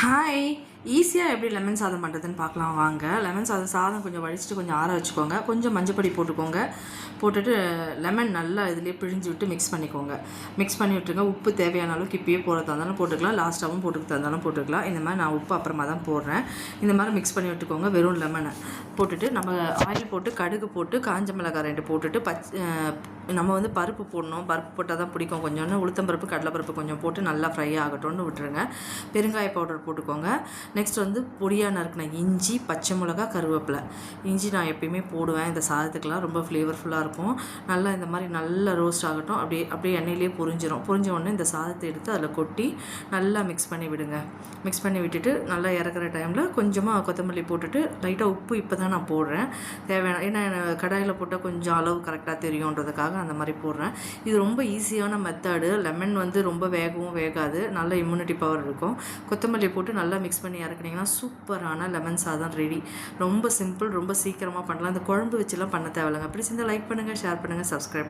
Hi, ஈஸியாக எப்படி lemon சாதம் பண்ணுறதுன்னு பார்க்கலாம் வாங்க. லெமன் சாதம் கொஞ்சம் வடிச்சிட்டு கொஞ்சம் ஆற வச்சுக்கோங்க. கொஞ்சம் மஞ்சப்பொடி போட்டுக்கோங்க. போட்டுட்டு லெமன் நல்லா இதிலே பிழிஞ்சு விட்டு மிக்ஸ் பண்ணிக்கோங்க. மிக்ஸ் பண்ணி விட்டுருங்க. உப்பு தேவையான அளவுக்கு இப்பயே போடுறதா இருந்தாலும் போட்டுக்கலாம், லாஸ்ட்டாகவும் போட்டுக்கிறதா இருந்தாலும் போட்டுக்கலாம். இந்த மாதிரி நான் உப்பு அப்புறமா தான் போடுறேன். இந்த மாதிரி மிக்ஸ் பண்ணி விட்டுக்கோங்க. வெறும் லெமனை போட்டுட்டு நம்ம ஆயில் போட்டு கடுகு போட்டு காஞ்ச மிளகாய் 2 போட்டுட்டு நம்ம வந்து பருப்பு போடணும். பருப்பு போட்டால் தான் பிடிக்கும். கொஞ்சோன்னு உளுத்தம்பருப்பு கடலைப்பருப்பு கொஞ்சம் போட்டு நல்லா ஃப்ரை ஆகட்டும்னு விட்டுருங்க. பெருங்காய பவுடர் போட்டுக்கோங்க. நெக்ஸ்ட் வந்து பொடியாக நறுக்கின இஞ்சி, பச்சை மிளகா, கருவேப்பிலை. இஞ்சி நான் எப்பயுமே போடுவேன் இந்த சாதத்துக்கெலாம், ரொம்ப ஃப்ளேவர்ஃபுல்லாக இருக்கும். நல்லா இந்த மாதிரி நல்லா ரோஸ்ட் ஆகட்டும். அப்படியே எண்ணெயிலே பொரிஞ்ச உடனே இந்த சாதத்தை எடுத்து அதில் கொட்டி நல்லா மிக்ஸ் பண்ணி விடுங்க. மிக்ஸ் பண்ணி விட்டுட்டு நல்லா இறக்குற டைமில் கொஞ்சமாக கொத்தமல்லி போட்டுட்டு லைட்டாக உப்பு இப்போ தான் நான் போடுறேன் தேவையான, ஏன்னா கடாயில் போட்டால் கொஞ்சம் அளவு கரெக்டாக தெரியுன்றதுக்காக அந்த மாதிரி போடுறேன். இது ரொம்ப ஈஸியான மெத்தடு. லெமன் வந்து ரொம்ப வேகவும் வேகாது, நல்ல இம்யூனிட்டி பவர் இருக்கும். கொத்தமல்லி போட்டு நல்லா மிக்ஸ் பண்ணி இறக்குனீங்கன்னா சூப்பரான லெமன் சாதம் ரெடி. ரொம்ப சிம்பிள், ரொம்ப சீக்கிரமாக பண்ணலாம். இந்த குழம்பு வச்சுலாம் பண்ண தேவையில்லைங்க. அப்படி சேர்ந்து லைக் பண்ணுங்கள், ஷேர் பண்ணுங்கள், சப்ஸ்கிரைப்